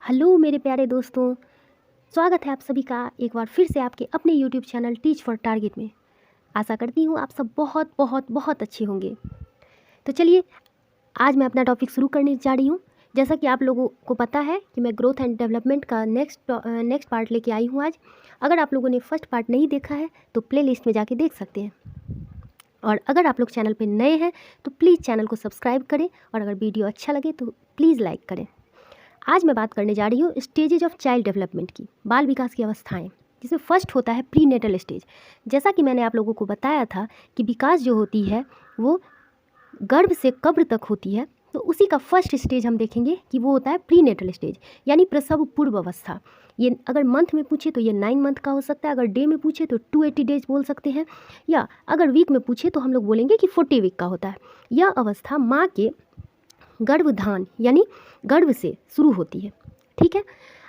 Hello मेरे प्यारे दोस्तों। स्वागत है आप सभी का एक बार फिर से आपके अपने YouTube channel teach for target में। आशा करती हूँ आप सब बहुत बहुत बहुत अच्छे होंगे। तो चलिए आज मैं अपना टॉपिक शुरू करने जा रही हूँ। जैसा कि आप लोगों को पता है कि मैं ग्रोथ एंड डेवलपमेंट का नेक्स्ट पार्ट लेके आई हूँ आज। अगर आप लोगों ने फर्स्ट पार्ट नहीं देखा है तो प्ले लिस्ट में जाके देख सकते हैं। और अगर आप लोग चैनल पर नए हैं तो प्लीज़ चैनल को सब्सक्राइब करें और अगर वीडियो अच्छा लगे तो प्लीज़ लाइक करें। आज मैं बात करने जा रही हूँ स्टेजेज ऑफ चाइल्ड डेवलपमेंट की, बाल विकास की अवस्थाएं, जिसमें फर्स्ट होता है प्री नेटल स्टेज। जैसा कि मैंने आप लोगों को बताया था कि विकास जो होती है वो गर्भ से कब्र तक होती है, तो उसी का फर्स्ट स्टेज हम देखेंगे कि वो होता है प्री नेटल स्टेज, यानी प्रसव पूर्व अवस्था। ये अगर मंथ में पूछे तो ये 9 मंथ का हो सकता है, अगर डे में पूछे तो 280 डेज बोल सकते हैं, या अगर वीक में पूछे तो हम लोग बोलेंगे कि 40 वीक का होता है। यह अवस्था माँ के गर्भधान यानी गर्भ से शुरू होती है। ठीक है,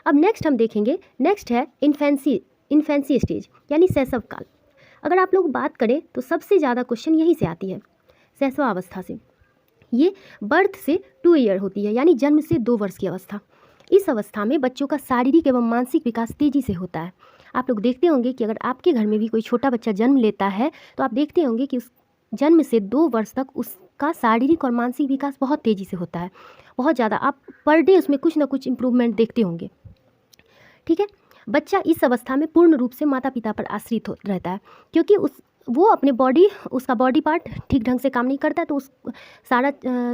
अब नेक्स्ट हम देखेंगे, नेक्स्ट है इन्फेंसी स्टेज यानी शैशव काल। अगर आप लोग बात करें तो सबसे ज़्यादा क्वेश्चन यहीं से आती है, शैशवावस्था से। ये बर्थ से 2 ईयर होती है, यानी जन्म से 2 वर्ष की अवस्था। इस अवस्था में बच्चों का शारीरिक एवं मानसिक विकास तेजी से होता है। आप लोग देखते होंगे कि अगर आपके घर में भी कोई छोटा बच्चा जन्म लेता है तो आप देखते होंगे कि उस जन्म से 2 वर्ष तक उसका शारीरिक और मानसिक विकास बहुत तेज़ी से होता है, बहुत ज़्यादा। आप पर डे उसमें कुछ ना कुछ इम्प्रूवमेंट देखते होंगे। ठीक है, बच्चा इस अवस्था में पूर्ण रूप से माता पिता पर आश्रित रहता है, क्योंकि वो अपने उसका बॉडी पार्ट ठीक ढंग से काम नहीं करता है, तो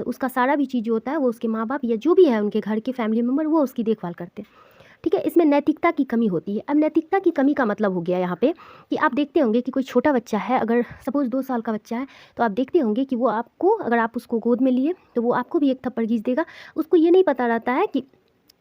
उसका सारा भी चीज़ जो होता है वो उसके माँ बाप या जो भी है उनके घर के फैमिली मेम्बर वो उसकी देखभाल करते हैं। ठीक है, इसमें नैतिकता की कमी होती है। अब नैतिकता की कमी का मतलब हो गया यहाँ पे कि आप देखते होंगे कि कोई छोटा बच्चा है, अगर सपोज़ 2 साल का बच्चा है, तो आप देखते होंगे कि वो आपको, अगर आप उसको गोद में लिए तो वो आपको भी एक थप्पड़ घींच देगा। उसको ये नहीं पता रहता है कि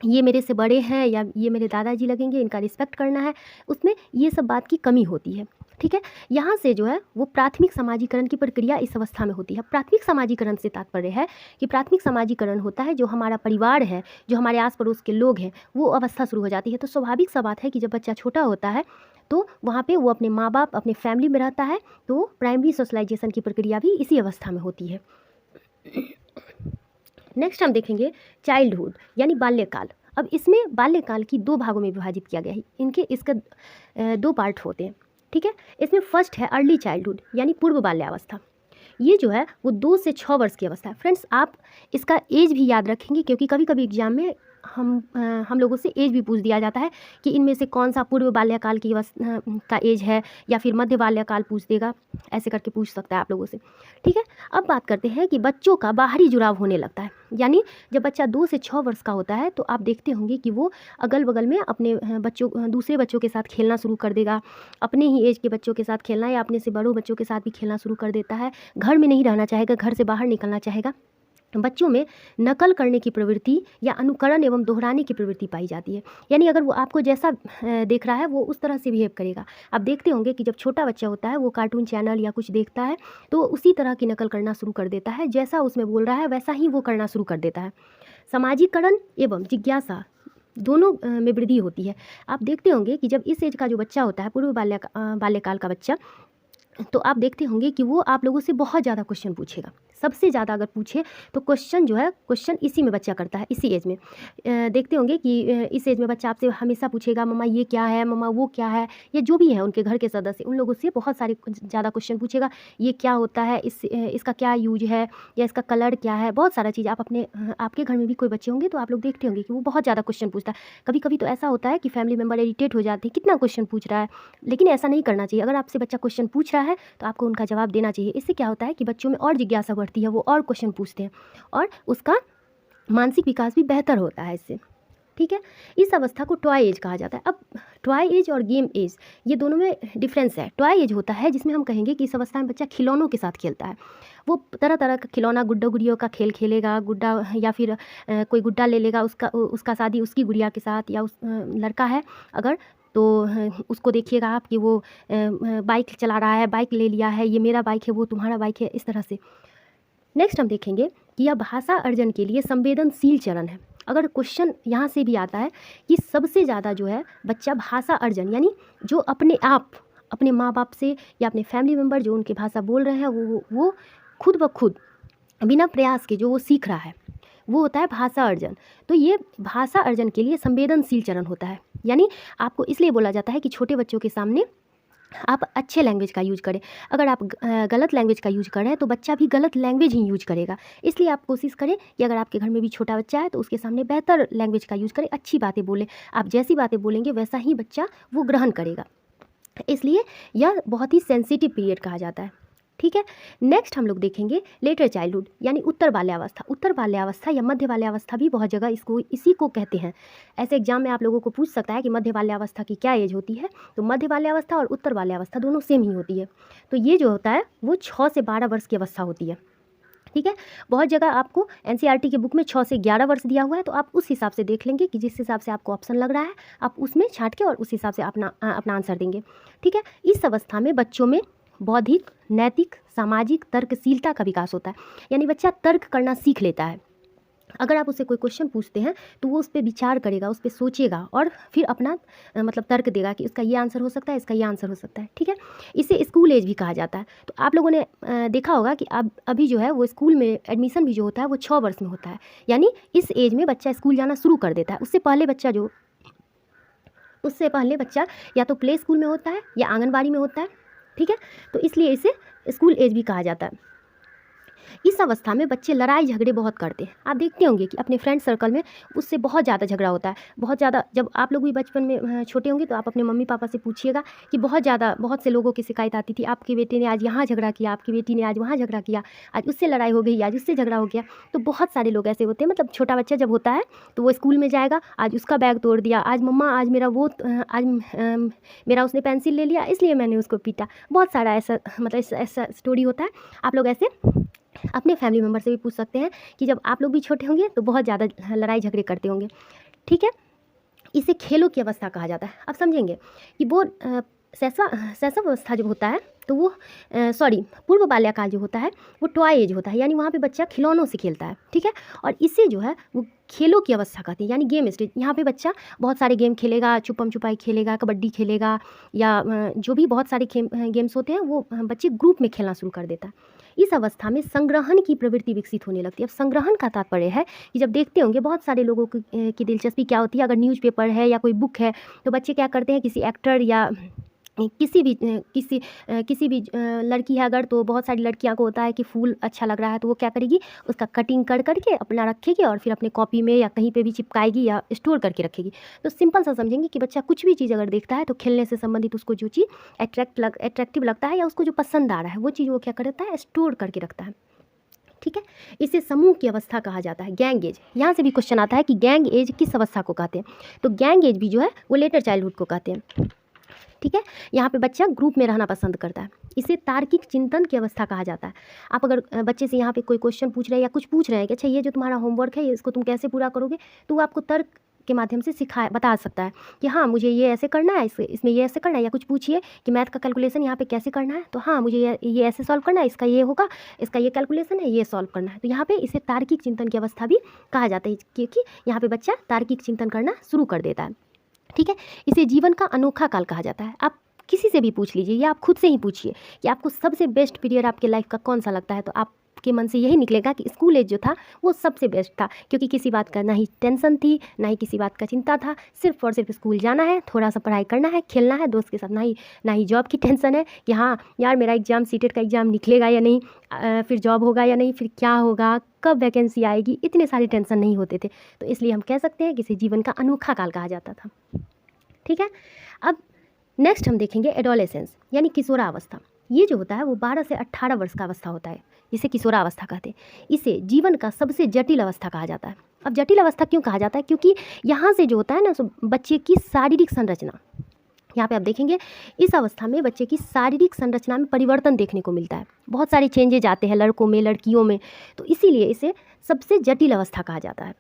ये मेरे से बड़े हैं या ये मेरे दादाजी लगेंगे, इनका रिस्पेक्ट करना है। उसमें ये सब बात की कमी होती है। ठीक है, यहाँ से जो है वो प्राथमिक समाजीकरण की प्रक्रिया इस अवस्था में होती है। प्राथमिक समाजीकरण से तात्पर्य है कि प्राथमिक समाजीकरण होता है जो हमारा परिवार है, जो हमारे आस पड़ोस के लोग हैं, वो अवस्था शुरू हो जाती है। तो स्वाभाविक सा बात है कि जब बच्चा छोटा होता है तो वहाँ पे वो अपने माँ बाप, अपने फैमिली में रहता है, तो प्राइमरी सोशलाइजेशन की प्रक्रिया भी इसी अवस्था में होती है। नेक्स्ट हम देखेंगे चाइल्डहुड यानी बाल्यकाल। अब इसमें बाल्यकाल की 2 भागों में विभाजित किया गया है। इसका 2 पार्ट होते हैं। ठीक है, इसमें फर्स्ट है अर्ली चाइल्डहुड यानी पूर्व बाल्यावस्था। ये जो है वो 2 से 6 वर्ष की अवस्था है। फ्रेंड्स, आप इसका एज भी याद रखेंगे, क्योंकि कभी कभी एग्जाम में हम लोगों से एज भी पूछ दिया जाता है कि इनमें से कौन सा पूर्व बाल्यकाल की का एज है, या फिर मध्य बाल्यकाल पूछ देगा, ऐसे करके पूछ सकता है आप लोगों से। ठीक है, अब बात करते हैं कि बच्चों का बाहरी जुड़ाव होने लगता है, यानी जब बच्चा 2 से 6 वर्ष का होता है तो आप देखते होंगे कि वो अगल बगल में अपने दूसरे बच्चों के साथ खेलना शुरू कर देगा, अपने ही एज के बच्चों के साथ खेलना या अपने से बड़ों बच्चों के साथ भी खेलना शुरू कर देता है। घर में नहीं रहना चाहेगा, घर से बाहर निकलना चाहेगा। बच्चों में नकल करने की प्रवृत्ति या अनुकरण एवं दोहराने की प्रवृत्ति पाई जाती है, यानी अगर वो आपको जैसा देख रहा है वो उस तरह से बिहेव करेगा। आप देखते होंगे कि जब छोटा बच्चा होता है वो कार्टून चैनल या कुछ देखता है तो उसी तरह की नकल करना शुरू कर देता है, जैसा उसमें बोल रहा है वैसा ही वो करना शुरू कर देता है। समाजीकरण एवं जिज्ञासा दोनों में वृद्धि होती है। आप देखते होंगे कि जब इस एज का जो बच्चा होता है, पूर्व बाल्यकाल का बच्चा, तो आप देखते होंगे कि वो आप लोगों से बहुत ज़्यादा क्वेश्चन पूछेगा। सबसे ज़्यादा अगर पूछे तो क्वेश्चन इसी में बच्चा करता है, इसी एज में। देखते होंगे कि इस एज में बच्चा आपसे हमेशा पूछेगा मम्मा ये क्या है, मम्मा वो क्या है, या जो भी है उनके घर के सदस्य, उन लोगों से बहुत सारे ज़्यादा क्वेश्चन पूछेगा। ये क्या होता है, इसका क्या यूज है, या इसका कलर क्या है, बहुत सारा चीज़। आपके घर में भी कोई बच्चे होंगे तो आप लोग देखते होंगे कि वो बहुत ज़्यादा क्वेश्चन पूछता है। कभी कभी तो ऐसा होता है कि फैमिली मेम्बर इरिटेट हो जाते हैं, कितना क्वेश्चन पूछ रहा है, लेकिन ऐसा नहीं करना चाहिए। अगर आपसे बच्चा क्वेश्चन पूछ रहा है तो आपको उनका जवाब देना चाहिए। इससे क्या होता है कि बच्चों में और जिज्ञासा बढ़ती है, वो और क्वेश्चन पूछते हैं और उसका मानसिक विकास भी बेहतर होता है इससे। ठीक है, इस अवस्था को टॉय एज कहा जाता है। अब टॉय एज और गेम एज, ये दोनों में डिफरेंस है। टॉय एज होता है जिसमें हम कहेंगे कि इस अवस्था में बच्चा खिलौनों के साथ खेलता है। वो तरह तरह का खिलौना, गुड्डा गुड़ियों का खेल खेलेगा, गुड्डा या फिर कोई गुड्डा ले लेगा, उसका शादी उसकी गुड़िया के साथ, या उस लड़का है अगर तो उसको देखिएगा आप कि वो बाइक चला रहा है, बाइक ले लिया है, ये मेरा बाइक है, वो तुम्हारा बाइक है, इस तरह से। नेक्स्ट हम देखेंगे कि यह भाषा अर्जन के लिए संवेदनशील चरण है। अगर क्वेश्चन यहाँ से भी आता है कि सबसे ज़्यादा जो है बच्चा भाषा अर्जन, यानी जो अपने माँ बाप से या अपने फैमिली मेम्बर जो उनकी भाषा बोल रहे हैं वो खुद ब खुद बिना प्रयास के जो वो सीख रहा है, वो होता है भाषा अर्जन। तो ये भाषा अर्जन के लिए संवेदनशील चरण होता है, यानी आपको इसलिए बोला जाता है कि छोटे बच्चों के सामने आप अच्छे लैंग्वेज का यूज़ करें। अगर आप गलत लैंग्वेज का यूज़ कर रहे हैं तो बच्चा भी गलत लैंग्वेज ही यूज़ करेगा। इसलिए आप कोशिश करें कि अगर आपके घर में भी छोटा बच्चा है तो उसके सामने बेहतर लैंग्वेज का यूज़ करें, अच्छी बातें बोलें। आप जैसी बातें बोलेंगे वैसा ही बच्चा वो ग्रहण करेगा। इसलिए यह बहुत ही सेंसिटिव पीरियड कहा जाता है। ठीक है, नेक्स्ट हम लोग देखेंगे लेटर चाइल्डहुड यानी उत्तर बाल्यावस्था। उत्तर बाल्यावस्था या मध्य बाल्यावस्था भी बहुत जगह इसी को कहते हैं। ऐसे एग्जाम में आप लोगों को पूछ सकता है कि मध्य बाल्यावस्था की क्या एज होती है। तो मध्य बाल्यावस्था और उत्तर बाल्यावस्था दोनों सेम ही होती है। तो ये जो होता है वो 6 से 12 वर्ष की अवस्था होती है। ठीक है, बहुत जगह आपको एनसीईआरटी के बुक में 6 से 11 वर्ष दिया हुआ है, तो आप उस हिसाब से देख लेंगे कि जिस हिसाब से आपको ऑप्शन लग रहा है आप उसमें छांट के और उस हिसाब से अपना आंसर देंगे। ठीक है, इस अवस्था में बच्चों में बौद्धिक, नैतिक, सामाजिक, तर्कशीलता का विकास होता है, यानी बच्चा तर्क करना सीख लेता है। अगर आप उससे कोई क्वेश्चन पूछते हैं तो वो उस पर विचार करेगा, उस पर सोचेगा और फिर अपना मतलब तर्क देगा कि इसका ये आंसर हो सकता है, इसका ये आंसर हो सकता है। ठीक है, इसे स्कूल एज भी कहा जाता है। तो आप लोगों ने देखा होगा कि अब अभी जो है वो स्कूल में एडमिशन भी जो होता है वो 6 वर्ष में होता है, यानी इस एज में बच्चा स्कूल जाना शुरू कर देता है। उससे पहले बच्चा या तो प्ले स्कूल में होता है या आंगनबाड़ी में होता है। ठीक है, तो इसलिए इसे स्कूल एज भी कहा जाता है। इस अवस्था में बच्चे लड़ाई झगड़े बहुत करते हैं। आप देखते होंगे कि अपने फ्रेंड सर्कल में उससे बहुत ज़्यादा झगड़ा होता है, बहुत ज़्यादा। जब आप लोग भी बचपन में छोटे होंगे तो आप अपने मम्मी पापा से पूछिएगा कि बहुत से लोगों की शिकायत आती थी, आपके बेटे ने आज यहाँ झगड़ा किया, आपकी बेटी ने आज वहाँ झगड़ा किया, आज उससे लड़ाई हो गई, आज उससे झगड़ा हो गया। तो बहुत सारे लोग ऐसे होते हैं, मतलब छोटा बच्चा जब होता है तो वो स्कूल में जाएगा, आज उसका बैग तोड़ दिया, आज मम्मा आज मेरा उसने पेंसिल ले लिया इसलिए मैंने उसको पीटा। बहुत सारा ऐसा स्टोरी होता है। आप लोग ऐसे अपने फैमिली मेम्बर से भी पूछ सकते हैं कि जब आप लोग भी छोटे होंगे तो बहुत ज़्यादा लड़ाई झगड़े करते होंगे। ठीक है, इसे खेलों की अवस्था कहा जाता है। आप समझेंगे कि वो शैशव अवस्था जब होता है तो वो पूर्व बाल्यकाल जो होता है वो टॉय एज होता है, यानी वहाँ पे बच्चा खिलौनों से खेलता है। ठीक है, और इसे जो है वो खेलों की अवस्था कहते हैं, यानी गेम स्टेज। यहाँ पे बच्चा बहुत सारे गेम खेलेगा, छुपम छुपाई खेलेगा, कबड्डी खेलेगा, या जो भी बहुत सारे गेम्स होते हैं वो बच्चे ग्रुप में खेलना शुरू कर देता है। इस अवस्था में संग्रहण की प्रवृत्ति विकसित होने लगती है। अब संग्रहण का तात्पर्य है कि जब देखते होंगे बहुत सारे लोगों की दिलचस्पी क्या होती है, अगर न्यूज़पेपर है या कोई बुक है तो बच्चे क्या करते हैं, किसी एक्टर या किसी भी लड़की है अगर, तो बहुत सारी लड़कियां को होता है कि फूल अच्छा लग रहा है तो वो क्या करेगी, उसका कटिंग कर करके अपना रखेगी और फिर अपने कॉपी में या कहीं पे भी चिपकाएगी या स्टोर करके रखेगी। तो सिंपल सा समझेंगे कि बच्चा कुछ भी चीज़ अगर देखता है तो खेलने से संबंधित उसको जो चीज़ एट्रैक्टिव लगता है या उसको जो पसंद आ रहा है वो चीज़ वो क्या करता है, स्टोर करके रखता है। ठीक है, इसे समूह की अवस्था कहा जाता है, गैंग एज। यहाँ से भी क्वेश्चन आता है कि गैंग एज किस अवस्था को कहते हैं, तो गैंग एज भी जो है वो लेटर चाइल्डहुड को कहते हैं। ठीक है, यहाँ पे बच्चा ग्रुप में रहना पसंद करता है। इसे तार्किक चिंतन की अवस्था कहा जाता है। आप अगर बच्चे से यहाँ पे कोई क्वेश्चन पूछ रहे हैं या कुछ पूछ रहे हैं कि अच्छा ये जो तुम्हारा होमवर्क है इसको तुम कैसे पूरा करोगे, तो वो आपको तर्क के माध्यम से बता सकता है कि हाँ मुझे ये ऐसे करना है, इसमें ये ऐसे करना है। या कुछ पूछिए कि मैथ का कैलकुलेशन यहाँ पे कैसे करना है, तो हाँ मुझे ये ऐसे सॉल्व करना है, इसका ये होगा, इसका ये कैलकुलेशन है, ये सॉल्व करना है। तो यहाँ पे इसे तार्किक चिंतन की अवस्था भी कहा जाता है, क्योंकि यहाँ पे बच्चा तार्किक चिंतन करना शुरू कर देता है। ठीक है, इसे जीवन का अनोखा काल कहा जाता है। आप किसी से भी पूछ लीजिए या आप खुद से ही पूछिए कि आपको सबसे बेस्ट पीरियड आपके लाइफ का कौन सा लगता है, तो आपके मन से यही निकलेगा कि स्कूल एज जो था वो सबसे बेस्ट था, क्योंकि किसी बात का ना ही टेंशन थी, ना ही किसी बात का चिंता था, सिर्फ और सिर्फ स्कूल जाना है, थोड़ा सा पढ़ाई करना है, खेलना है दोस्त के साथ, ना ही जॉब की टेंशन है कि हाँ यार मेरा एग्ज़ाम सीटेट का एग्ज़ाम निकलेगा या नहीं, फिर जॉब होगा या नहीं, फिर क्या होगा, कब वैकेंसी आएगी, इतने सारे टेंशन नहीं होते थे। तो इसलिए हम कह सकते हैं कि इसे जीवन का अनोखा काल कहा जाता था। ठीक है, अब नेक्स्ट हम देखेंगे एडोलेसेंस यानी किशोरावस्था। ये जो होता है वो 12 से 18 वर्ष का अवस्था होता है, इसे किशोरावस्था कहते हैं। इसे जीवन का सबसे जटिल अवस्था कहा जाता है। अब जटिल अवस्था क्यों कहा जाता है, क्योंकि यहाँ से जो होता है ना सो बच्चे की शारीरिक संरचना, यहाँ पे आप देखेंगे इस अवस्था में बच्चे की शारीरिक संरचना में परिवर्तन देखने को मिलता है, बहुत सारे चेंजेज आते हैं लड़कों में लड़कियों में, तो इसीलिए इसे सबसे जटिल अवस्था कहा जाता है।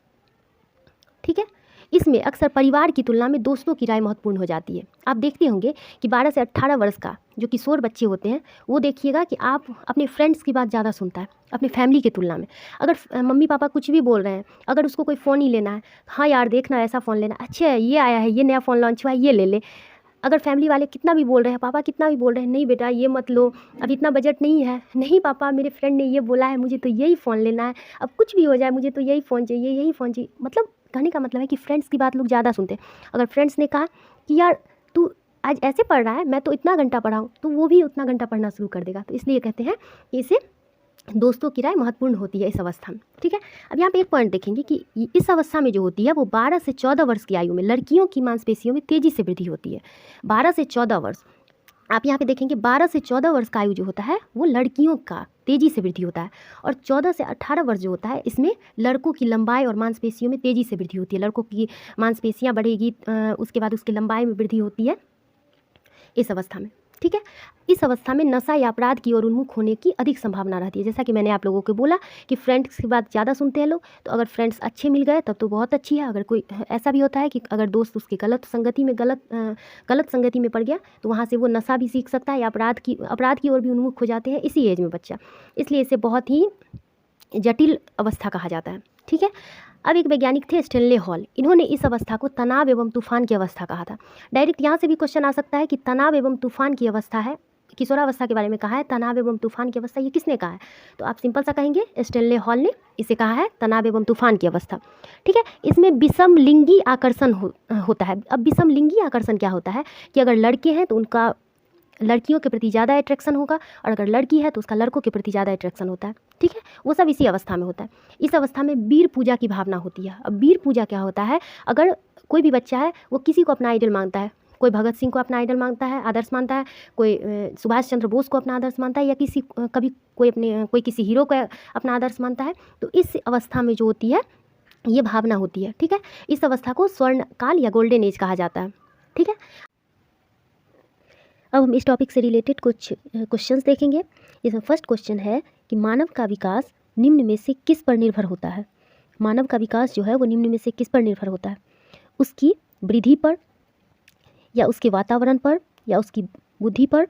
ठीक है, इसमें अक्सर परिवार की तुलना में दोस्तों की राय महत्वपूर्ण हो जाती है। आप देखते होंगे कि 12 से 18 वर्ष का जो किशोर बच्चे होते हैं वो देखिएगा कि आप अपने फ्रेंड्स की बात ज़्यादा सुनता है अपने फैमिली की तुलना में। अगर मम्मी पापा कुछ भी बोल रहे हैं, अगर उसको कोई फ़ोन ही लेना है, हाँ यार देखना ऐसा फ़ोन लेना, अच्छा ये आया है, ये नया फ़ोन लॉन्च हुआ है, ये ले ले, अगर फैमिली वाले कितना भी बोल रहे हैं, पापा कितना भी बोल रहे हैं, नहीं बेटा ये मत लो, अब इतना बजट नहीं है, नहीं पापा मेरे फ्रेंड ने ये बोला है, मुझे तो यही फ़ोन लेना है, अब कुछ भी हो जाए मुझे तो यही फ़ोन चाहिए, यही फ़ोन चाहिए। मतलब कहने का मतलब है कि फ्रेंड्स की बात लोग ज़्यादा सुनते हैं। अगर फ्रेंड्स ने कहा कि यार तू आज ऐसे पढ़ रहा है, मैं तो इतना घंटा पढ़ाऊँ, तो वो भी उतना घंटा पढ़ना शुरू कर देगा। तो इसलिए कहते हैं कि इसे दोस्तों की राय महत्वपूर्ण होती है इस अवस्था में, ठीक है। अब यहाँ पे एक पॉइंट देखेंगे कि इस अवस्था में जो होती है वो 12 से 14 वर्ष की आयु में लड़कियों की मांसपेशियों में तेज़ी से वृद्धि होती है। 12 से 14 वर्ष, आप यहाँ पे देखेंगे 12 से 14 वर्ष का आयु जो होता है वो लड़कियों का तेज़ी से वृद्धि होता है, और 14 से 18 वर्ष जो होता है इसमें लड़कों की लंबाई और मांसपेशियों में तेज़ी से वृद्धि होती है। लड़कों की मांसपेशियाँ बढ़ेगी, उसके बाद उसकी लंबाई में वृद्धि होती है इस अवस्था में, ठीक है। इस अवस्था में नशा या अपराध की ओर उन्मुख होने की अधिक संभावना रहती है। जैसा कि मैंने आप लोगों को बोला कि फ्रेंड्स की बात ज़्यादा सुनते हैं लोग, तो अगर फ्रेंड्स अच्छे मिल गए तब तो बहुत अच्छी है। अगर कोई ऐसा भी होता है कि अगर दोस्त उसकी गलत संगति में पड़ गया तो वहाँ से वो नशा भी सीख सकता है या अपराध की ओर भी उन्मुख हो जाते हैं इसी एज में बच्चा। इसलिए इसे बहुत ही जटिल अवस्था कहा जाता है, ठीक है। अब एक वैज्ञानिक थे स्टेनले हॉल, इन्होंने इस अवस्था को तनाव एवं तूफान की अवस्था कहा था। डायरेक्ट यहाँ से भी क्वेश्चन आ सकता है कि तनाव एवं तूफान की अवस्था है, किशोरावस्था के बारे में कहा है, तनाव एवं तूफान की अवस्था ये किसने कहा है? तो आप सिंपल सा कहेंगे स्टेनले हॉल ने इसे कहा है तनाव एवं तूफान की अवस्था, ठीक है। इसमें विषम लिंगी आकर्षण होता है। अब विषम लिंगी आकर्षण क्या होता है कि अगर लड़के हैं तो उनका लड़कियों के प्रति ज़्यादा अट्रैक्शन होगा, और अगर लड़की है तो उसका लड़कों के प्रति ज़्यादा अट्रैक्शन होता है, ठीक है। वो सब इसी अवस्था में होता है। इस अवस्था में वीर पूजा की भावना होती है। अब वीर पूजा क्या होता है, अगर कोई भी बच्चा है वो किसी को अपना आइडल मानता है, कोई भगत सिंह को अपना आइडल मानता है, आदर्श मानता है, कोई सुभाष चंद्र बोस को अपना आदर्श मानता है, या कोई किसी हीरो को अपना आदर्श मानता है, तो इस अवस्था में जो होती है ये भावना होती है, ठीक है। इस अवस्था को स्वर्ण काल या गोल्डन एज कहा जाता है, ठीक है। अब हम इस टॉपिक से रिलेटेड कुछ क्वेश्चंस देखेंगे। इसमें फर्स्ट क्वेश्चन है कि मानव का विकास निम्न में से किस पर निर्भर होता है? मानव का विकास जो है वो निम्न में से किस पर निर्भर होता है? उसकी वृद्धि पर, या उसके वातावरण पर, या उसकी बुद्धि पर,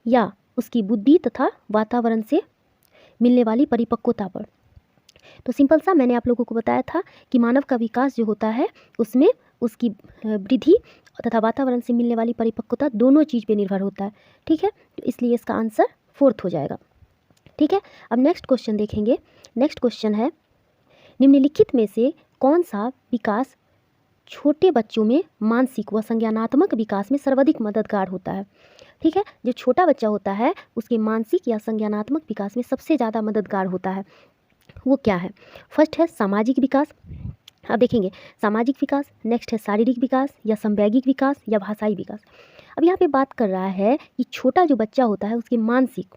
या उसकी बुद्धि तथा वातावरण से मिलने वाली परिपक्वता पर। तो सिंपल सा मैंने आप लोगों को बताया था कि मानव का विकास जो होता है उसमें उसकी वृद्धि तथा वातावरण से मिलने वाली परिपक्वता दोनों चीज़ पे निर्भर होता है, ठीक है। तो इसलिए इसका आंसर 4th हो जाएगा, ठीक है। अब नेक्स्ट क्वेश्चन देखेंगे। नेक्स्ट क्वेश्चन है निम्नलिखित में से कौन सा विकास छोटे बच्चों में मानसिक व संज्ञानात्मक विकास में सर्वाधिक मददगार होता है? ठीक है, जो छोटा बच्चा होता है उसके मानसिक या संज्ञानात्मक विकास में सबसे ज़्यादा मददगार होता है, वो क्या है? फर्स्ट है सामाजिक विकास। अब देखेंगे सामाजिक विकास, नेक्स्ट है शारीरिक विकास, या संवैगिक विकास, या भाषाई विकास। अब यहाँ पे बात कर रहा है कि छोटा जो बच्चा होता है उसके मानसिक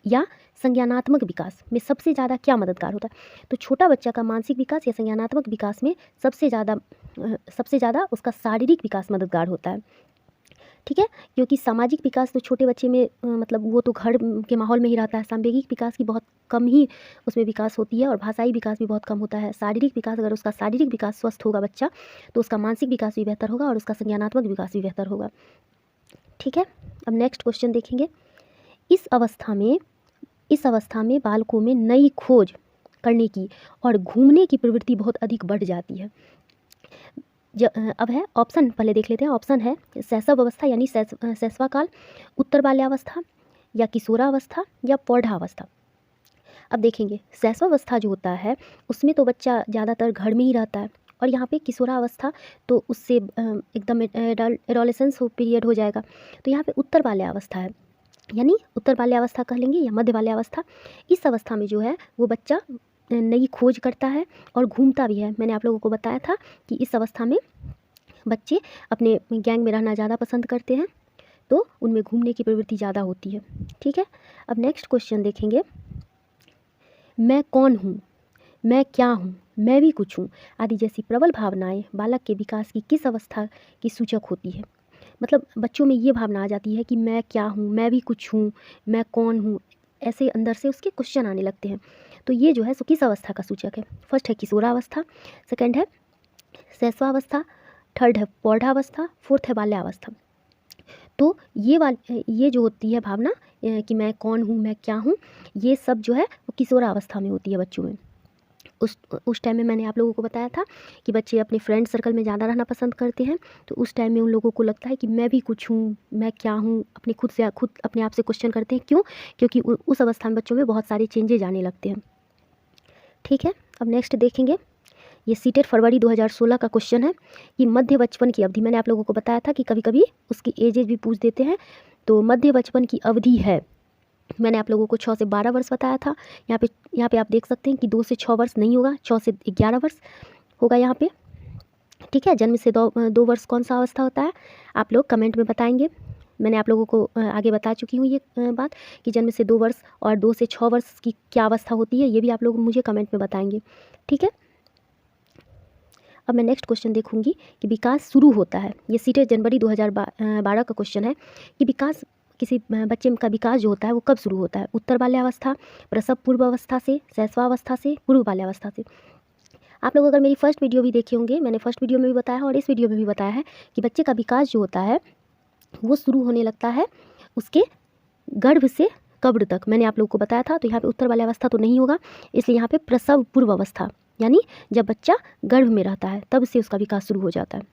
या संज्ञानात्मक विकास में सबसे ज़्यादा क्या मददगार होता है? तो छोटा बच्चा का मानसिक विकास या संज्ञानात्मक विकास में सबसे ज़्यादा उसका शारीरिक विकास मददगार होता है, ठीक है। क्योंकि सामाजिक विकास तो छोटे बच्चे में मतलब वो तो घर के माहौल में ही रहता है। सांवेगिक विकास की बहुत कम ही उसमें विकास होती है, और भाषाई विकास भी बहुत कम होता है। शारीरिक विकास, अगर उसका शारीरिक विकास स्वस्थ होगा बच्चा तो उसका मानसिक विकास भी बेहतर होगा और उसका संज्ञानात्मक विकास भी बेहतर होगा, ठीक है। अब नेक्स्ट क्वेश्चन देखेंगे। इस अवस्था में बालकों में नई खोज करने की और घूमने की प्रवृत्ति बहुत अधिक बढ़ जाती है। अब है ऑप्शन, पहले देख लेते हैं। ऑप्शन है शैशव अवस्था यानी शैशवा काल, उत्तर बाल्यावस्था, या किशोरावस्था, या प्रौढ़ावस्था। अब देखेंगे शैशवावस्था जो होता है उसमें तो बच्चा ज़्यादातर घर में ही रहता है, और यहाँ पे किशोरावस्था तो उससे एकदम एडोलेसेंस पीरियड हो जाएगा। तो यहाँ पे उत्तर बाल्यावस्था है, यानी उत्तर बाल्यावस्था कह लेंगे या मध्य बाल्यावस्था। इस अवस्था में जो है वो बच्चा नई खोज करता है और घूमता भी है। मैंने आप लोगों को बताया था कि इस अवस्था में बच्चे अपने गैंग में रहना ज़्यादा पसंद करते हैं, तो उनमें घूमने की प्रवृत्ति ज़्यादा होती है, ठीक है। अब नेक्स्ट क्वेश्चन देखेंगे। मैं कौन हूँ, मैं क्या हूँ, मैं भी कुछ हूँ आदि जैसी प्रबल भावनाएं बालक के विकास की किस अवस्था की सूचक होती है? मतलब बच्चों में ये भावना आ जाती है कि मैं क्या हूँ, मैं भी कुछ हूँ, मैं कौन हूँ, ऐसे अंदर से उसके क्वेश्चन आने लगते हैं। तो ये जो है सो किस अवस्था का सूचक है? फर्स्ट है किशोरावस्था, सेकंड है शैशवावस्था, थर्ड है प्रौढ़ावस्था, फोर्थ है बाल्यावस्था। तो ये जो होती है भावना कि मैं कौन हूँ, मैं क्या हूँ, ये सब जो है वो किशोरावस्था में होती है बच्चों में। उस टाइम में मैंने आप लोगों को बताया था कि बच्चे अपने फ्रेंड सर्कल में ज़्यादा रहना पसंद करते हैं। तो उस टाइम में उन लोगों को लगता है कि मैं भी कुछ हूँ, मैं क्या हूँ, अपने खुद अपने आप से क्वेश्चन करते हैं। क्यों? क्योंकि उस अवस्था में बच्चों में बहुत सारे चेंजेज आने लगते हैं। ठीक है, अब नेक्स्ट देखेंगे। ये सीटेट फरवरी 2016 का क्वेश्चन है कि मध्य बचपन की अवधि, मैंने आप लोगों को बताया था कि कभी कभी उसकी एजेज भी पूछ देते हैं। तो मध्य बचपन की अवधि है, मैंने आप लोगों को 6 से 12 वर्ष बताया था। यहाँ पे आप देख सकते हैं कि 2 से 6 वर्ष नहीं होगा, 6 से 11 वर्ष होगा यहाँ पे। ठीक है, जन्म से 2 वर्ष कौन सा अवस्था होता है, आप लोग कमेंट में बताएंगे। मैंने आप लोगों को आगे बता चुकी हूँ ये बात कि जन्म से 2 वर्ष और 2 से 6 वर्ष की क्या अवस्था होती है, ये भी आप लोग मुझे कमेंट में बताएंगे। ठीक है, अब मैं नेक्स्ट क्वेश्चन देखूंगी कि विकास शुरू होता है। ये सीटेट जनवरी 2012 का क्वेश्चन है कि विकास, किसी बच्चे का विकास जो होता है वो कब शुरू होता है? उत्तर बाल्यावस्था, प्रसव पूर्व अवस्था से, शैशवावस्था से, पूर्व बाल्यावस्था से। आप लोग अगर मेरी फर्स्ट वीडियो भी देखे होंगे, मैंने फर्स्ट वीडियो में भी बताया है और इस वीडियो में भी बताया है कि बच्चे का विकास जो होता है वो शुरू होने लगता है उसके गर्भ से कब्र तक, मैंने आप लोगों को बताया था। तो यहाँ पे उत्तर बाल्यावस्था तो नहीं होगा, इसलिए यहाँ पे प्रसव पूर्व अवस्था, यानी जब बच्चा गर्भ में रहता है तब से उसका विकास शुरू हो जाता है।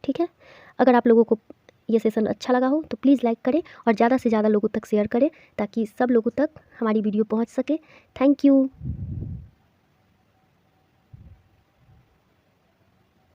ठीक है, अगर आप लोगों को ये सेशन अच्छा लगा हो तो प्लीज़ लाइक करें और ज़्यादा से ज़्यादा लोगों तक शेयर करें ताकि सब लोगों तक हमारी वीडियो पहुंच सके। Thank you.